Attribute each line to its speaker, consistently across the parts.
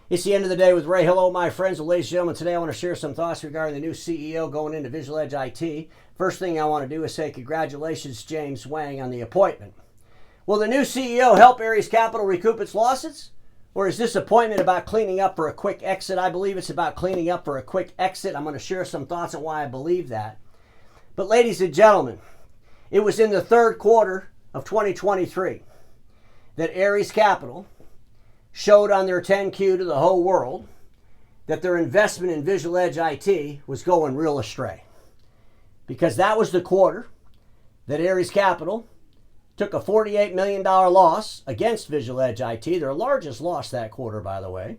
Speaker 1: It's the end of the day with Ray. Hello, my friends. Well, ladies and gentlemen, today I want to share some thoughts regarding the new CEO going into Visual Edge IT. First thing I want to do is say congratulations, James Wang, on the appointment. Will the new CEO help Ares Capital recoup its losses? Or is this appointment about cleaning up for a quick exit? I believe it's about cleaning up for a quick exit. I'm going to share some thoughts on why I believe that. But ladies and gentlemen, it was in the third quarter of 2023 that Ares Capital showed on their 10Q to the whole world that their investment in Visual Edge IT was going real astray. Because that was the quarter that Ares Capital took a $48 million loss against Visual Edge IT, their largest loss that quarter, by the way.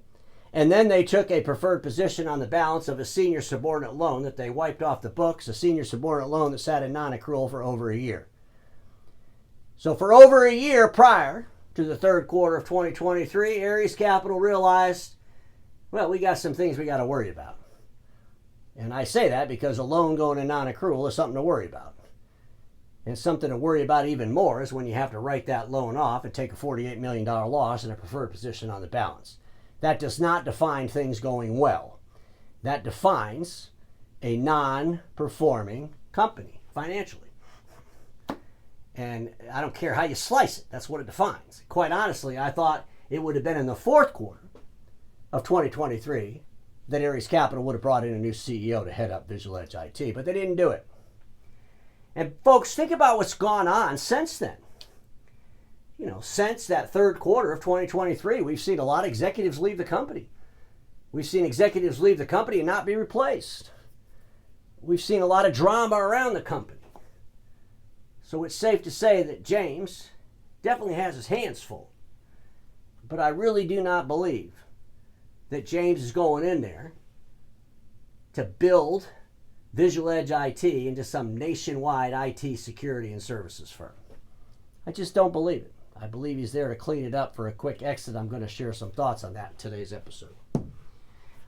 Speaker 1: And then they took a preferred position on the balance of a senior subordinate loan that they wiped off the books, a senior subordinate loan that sat in non-accrual for over a year. So for over a year prior to the third quarter of 2023, Ares Capital realized, well, we got some things we got to worry about. And I say that because a loan going in non-accrual is something to worry about. And something to worry about even more is when you have to write that loan off and take a $48 million loss in a preferred position on the balance. That does not define things going well. That defines a non-performing company financially. And I don't care how you slice it, that's what it defines. Quite honestly, I thought it would have been in the fourth quarter of 2023 that Ares Capital would have brought in a new CEO to head up Visual Edge IT, but they didn't do it. And folks, think about what's gone on since then. You know, since that third quarter of 2023, we've seen a lot of executives leave the company. We've seen executives leave the company and not be replaced. We've seen a lot of drama around the company. So it's safe to say that James definitely has his hands full. But I really do not believe that James is going in there to build Visual Edge IT into some nationwide IT security and services firm. I just don't believe it. I believe he's there to clean it up for a quick exit. I'm going to share some thoughts on that in today's episode.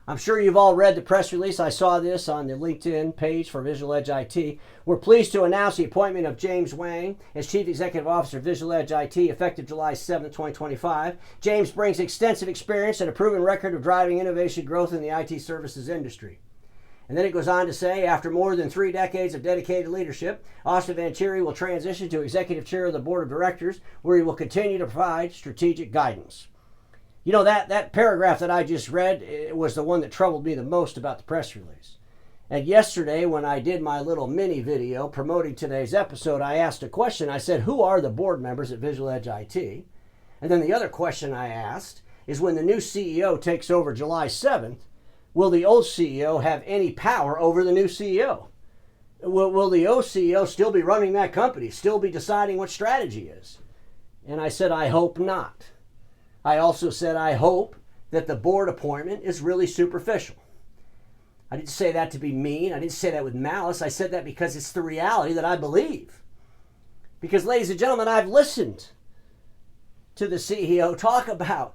Speaker 1: I'm sure you've all read the press release. I saw this on the LinkedIn page for Visual Edge IT. We're pleased to announce the appointment of James Wang as Chief Executive Officer of Visual Edge IT, effective July 7, 2025. James brings extensive experience and a proven record of driving innovation growth in the IT services industry. And then it goes on to say, after more than 3 decades of dedicated leadership, Austin Vantieri will transition to Executive Chair of the Board of Directors, where he will continue to provide strategic guidance. You know, that paragraph that I just read was the one that troubled me the most about the press release. And yesterday, when I did my little mini video promoting today's episode, I asked a question. I said, who are the board members at Visual Edge IT? And then the other question I asked is, when the new CEO takes over July 7th, will the old CEO have any power over the new CEO? Will the old CEO still be running that company, still be deciding what strategy is? And I said, I hope not. I also said, I hope that the board appointment is really superficial. I didn't say that to be mean. I didn't say that with malice. I said that because it's the reality that I believe. Because, ladies and gentlemen, I've listened to the CEO talk about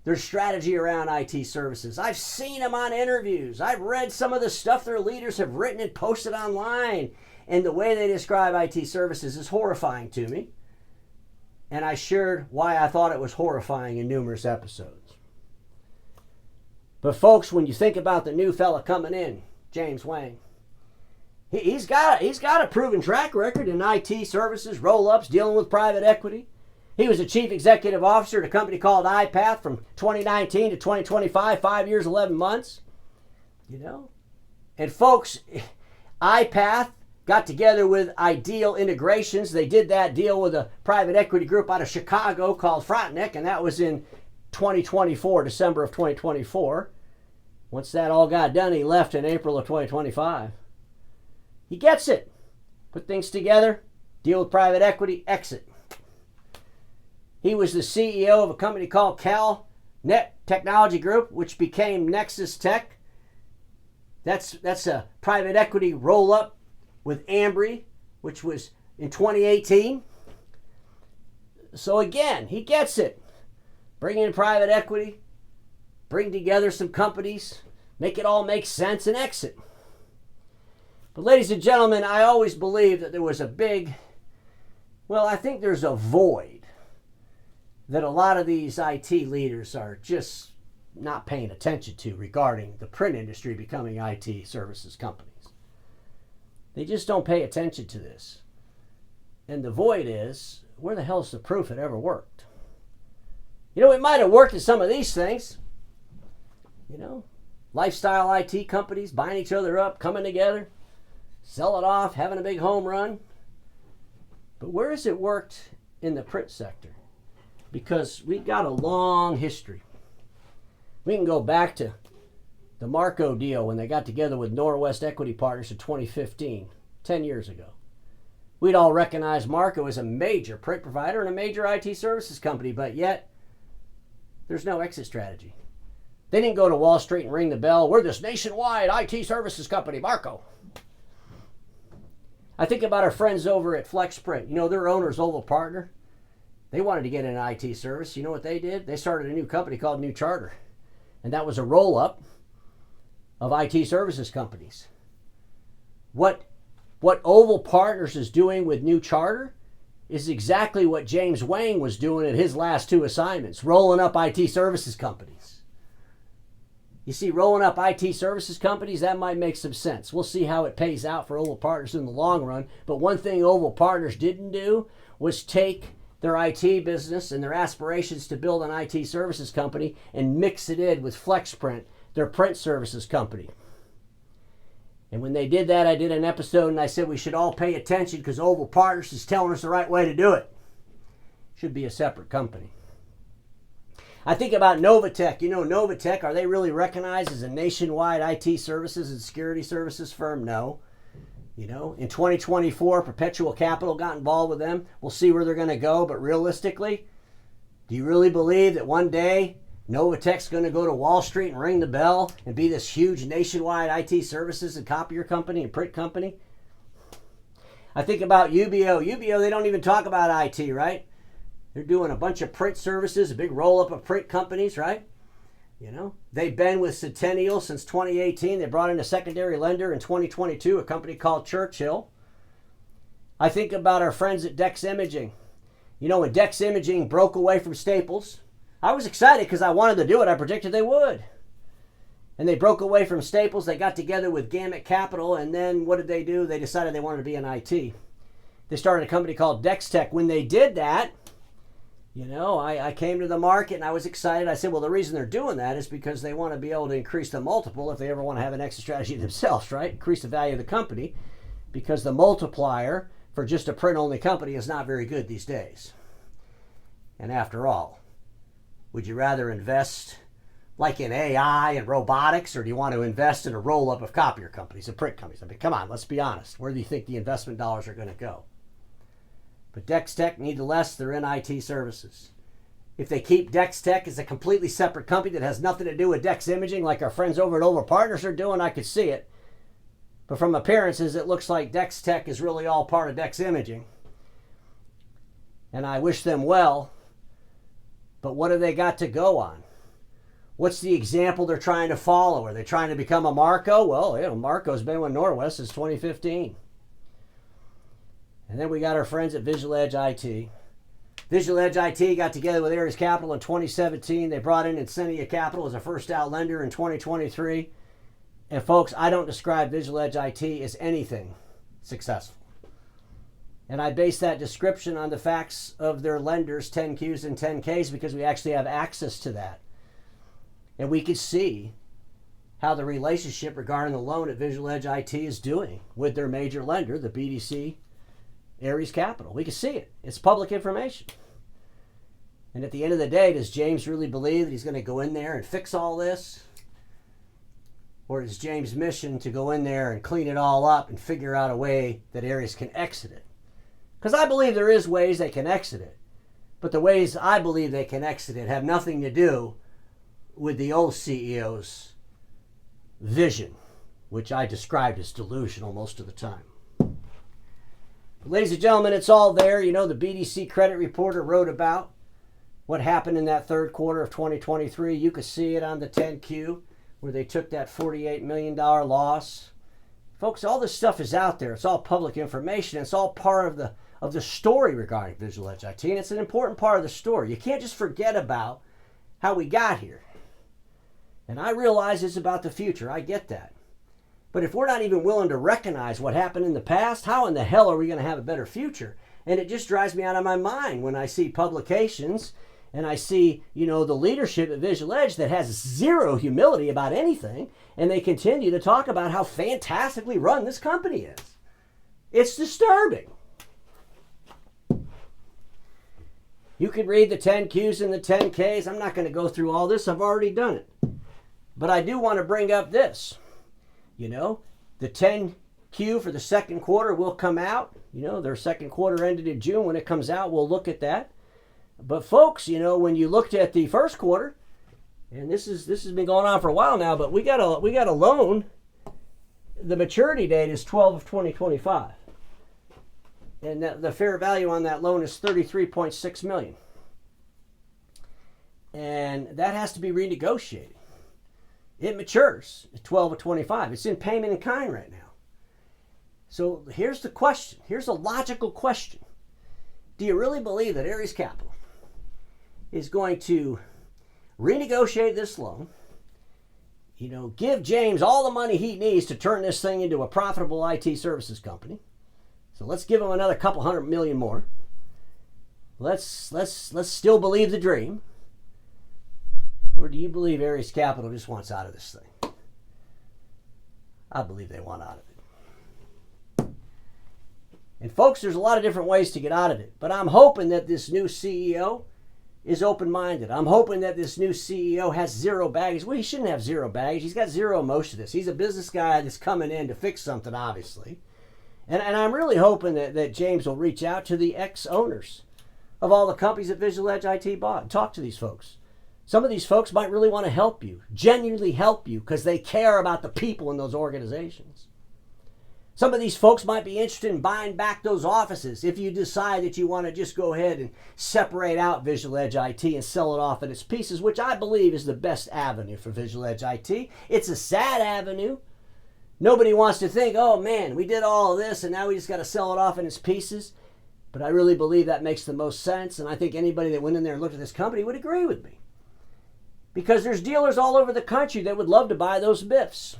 Speaker 1: their strategy around IT services. I've seen them on interviews. I've read some of the stuff their leaders have written and posted online. And the way they describe IT services is horrifying to me. And I shared why I thought it was horrifying in numerous episodes. But folks, when you think about the new fella coming in, James Wang, he's got a proven track record in IT services, roll-ups, dealing with private equity. He was a chief executive officer at a company called iPath from 2019 to 2025, 5 years, 11 months. You know? And folks, iPath got together with Ideal Integrations. They did that deal with a private equity group out of Chicago called Frontnick, and that was in 2024, December of 2024. Once that all got done, he left in April of 2025. He gets it. Put things together, deal with private equity, exit. He was the CEO of a company called CalNet Technology Group, which became Nexus Tech. That's a private equity roll-up with Ambry, which was in 2018. So again, he gets it. Bring in private equity, bring together some companies, make it all make sense, and exit. But ladies and gentlemen, I always believed that there was a big, I think there's a void that a lot of these IT leaders are just not paying attention to regarding the print industry becoming IT services companies. They just don't pay attention to this. And the void is, where the hell's the proof it ever worked? It might have worked in some of these things. Lifestyle IT companies buying each other up, coming together, sell it off, having a big home run. But where has it worked in the print sector? Because we've got a long history. We can go back to the Marco deal when they got together with Norwest Equity Partners in 2015, 10 years ago. We'd all recognize Marco as a major print provider and a major IT services company, but yet there's no exit strategy. They didn't go to Wall Street and ring the bell. We're this nationwide IT services company, Marco. I think about our friends over at FlexPrint. Their owner's Oval Partner. They wanted to get in an IT service. You know what they did? They started a new company called New Charter. And that was a roll-up of IT services companies. What Oval Partners is doing with New Charter is exactly what James Wang was doing at his last two assignments, rolling up IT services companies. You see, rolling up IT services companies, that might make some sense. We'll see how it pays out for Oval Partners in the long run. But one thing Oval Partners didn't do was take their IT business and their aspirations to build an IT services company and mix it in with FlexPrint, their print services company. And when they did that, I did an episode and I said we should all pay attention because Oval Partners is telling us the right way to do it. Should be a separate company. I think about Novatech. Novatech, are they really recognized as a nationwide IT services and security services firm? No. In 2024, Perpetual Capital got involved with them. We'll see where they're going to go, but realistically, do you really believe that one day Novatech's going to go to Wall Street and ring the bell and be this huge nationwide IT services and copier company and print company? I think about UBO. UBO, they don't even talk about IT, right? They're doing a bunch of print services, a big roll-up of print companies, right? They've been with Centennial since 2018. They brought in a secondary lender in 2022, a company called Churchill. I think about our friends at Dex Imaging. When Dex Imaging broke away from Staples, I was excited because I wanted to do it. I predicted they would. And they broke away from Staples. They got together with Gamut Capital, and then what did they do? They decided they wanted to be in IT. They started a company called Dextech. When they did that, I came to the market and I was excited. I said, well, the reason they're doing that is because they want to be able to increase the multiple if they ever want to have an exit strategy themselves, right? Increase the value of the company, because the multiplier for just a print-only company is not very good these days. And after all, would you rather invest like in AI and robotics, or do you want to invest in a roll-up of copier companies and print companies? I mean, come on, let's be honest. Where do you think the investment dollars are going to go? But Dextech, nevertheless, they're in IT services. If they keep Dextech as a completely separate company that has nothing to do with Dex Imaging, like our friends over at Oval Partners are doing, I could see it. But from appearances, it looks like Dextech is really all part of Dex Imaging. And I wish them well. But what have they got to go on? What's the example they're trying to follow? Are they trying to become a Marco? Well, Marco's been with Norwest since 2015. And then we got our friends at Visual Edge IT. Visual Edge IT got together with Ares Capital in 2017. They brought in Incentia Capital as a first out lender in 2023. And folks, I don't describe Visual Edge IT as anything successful. And I base that description on the facts of their lenders, 10Qs and 10Ks, because we actually have access to that. And we could see how the relationship regarding the loan at Visual Edge IT is doing with their major lender, the BDC, Ares Capital. We can see it. It's public information. And at the end of the day, does James really believe that he's going to go in there and fix all this? Or is James' mission to go in there and clean it all up and figure out a way that Ares can exit it? Because I believe there is ways they can exit it. But the ways I believe they can exit it have nothing to do with the old CEO's vision, which I described as delusional most of the time. Ladies and gentlemen, it's all there. The BDC credit reporter wrote about what happened in that third quarter of 2023. You could see it on the 10Q where they took that $48 million loss. Folks, all this stuff is out there. It's all public information. It's all part of the story regarding Visual Edge IT, and it's an important part of the story. You can't just forget about how we got here. And I realize it's about the future. I get that. But if we're not even willing to recognize what happened in the past, how in the hell are we going to have a better future? And it just drives me out of my mind when I see publications and I see, the leadership at Visual Edge that has zero humility about anything, and they continue to talk about how fantastically run this company is. It's disturbing. You could read the 10Qs and the 10Ks. I'm not going to go through all this. I've already done it. But I do want to bring up this. The 10Q for the second quarter will come out. Their second quarter ended in June. When it comes out, we'll look at that. But folks, when you looked at the first quarter, and this has been going on for a while now, but we got a loan. The maturity date is 12 of 2025. And the fair value on that loan is $33.6 million. And that has to be renegotiated. It matures at 12 of 25. It's in payment in kind right now. So here's the question. Here's a logical question. Do you really believe that Ares Capital is going to renegotiate this loan, give James all the money he needs to turn this thing into a profitable IT services company? So let's give him another couple $100 million more. Let's still believe the dream. Or do you believe Ares Capital just wants out of this thing? I believe they want out of it. And folks, there's a lot of different ways to get out of it. But I'm hoping that this new CEO is open-minded. I'm hoping that this new CEO has zero baggage. Well, he shouldn't have zero baggage. He's got zero emotion to this. He's a business guy that's coming in to fix something, obviously. And I'm really hoping that James will reach out to the ex-owners of all the companies that Visual Edge IT bought and talk to these folks. Some of these folks might really want to help you, genuinely help you, because they care about the people in those organizations. Some of these folks might be interested in buying back those offices if you decide that you want to just go ahead and separate out Visual Edge IT and sell it off in its pieces, which I believe is the best avenue for Visual Edge IT. It's a sad avenue. Nobody wants to think, oh man, we did all of this and now we just got to sell it off in its pieces. But I really believe that makes the most sense, and I think anybody that went in there and looked at this company would agree with me. Because there's dealers all over the country that would love to buy those MIFs.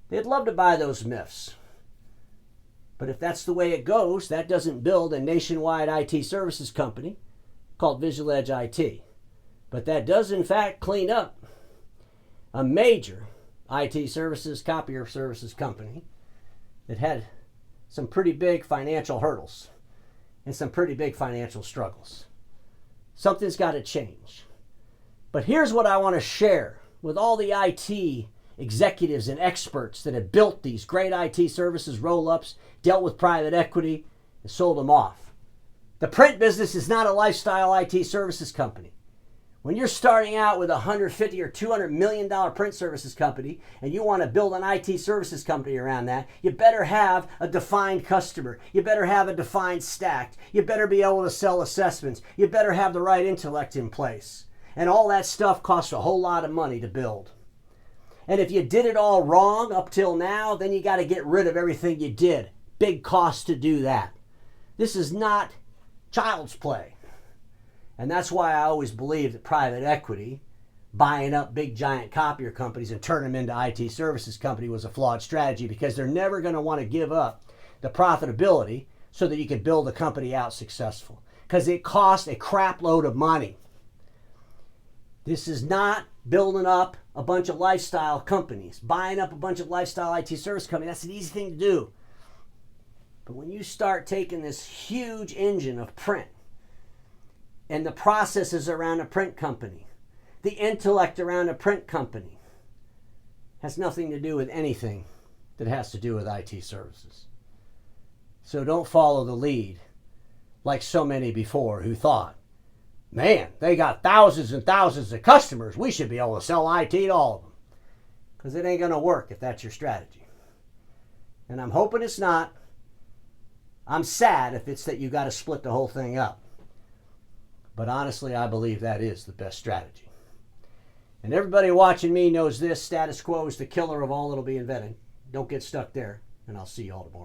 Speaker 1: They'd love to buy those MIFs. But if that's the way it goes, that doesn't build a nationwide IT services company called Visual Edge IT. But that does in fact clean up a major IT services, copier services company that had some pretty big financial hurdles and some pretty big financial struggles. Something's got to change. But here's what I want to share with all the IT executives and experts that have built these great IT services roll-ups, dealt with private equity, and sold them off. The print business is not a lifestyle IT services company. When you're starting out with a $150 or $200 million print services company and you want to build an IT services company around that, you better have a defined customer. You better have a defined stack. You better be able to sell assessments. You better have the right intellect in place. And all that stuff costs a whole lot of money to build. And if you did it all wrong up till now, then you got to get rid of everything you did. Big cost to do that. This is not child's play. And that's why I always believe that private equity, buying up big giant copier companies and turning them into IT services company was a flawed strategy, because they're never going to want to give up the profitability so that you can build a company out successful. Because it costs a crap load of money. This is not building up a bunch of lifestyle companies, buying up a bunch of lifestyle IT service companies. That's an easy thing to do. But when you start taking this huge engine of print and the processes around a print company, the intellect around a print company, has nothing to do with anything that has to do with IT services. So don't follow the lead like so many before who thought, man, they got thousands and thousands of customers. We should be able to sell IT to all of them. Because it ain't going to work if that's your strategy. And I'm hoping it's not. I'm sad if it's that you got to split the whole thing up. But honestly, I believe that is the best strategy. And everybody watching me knows this: status quo is the killer of all that'll be invented. Don't get stuck there, and I'll see you all tomorrow.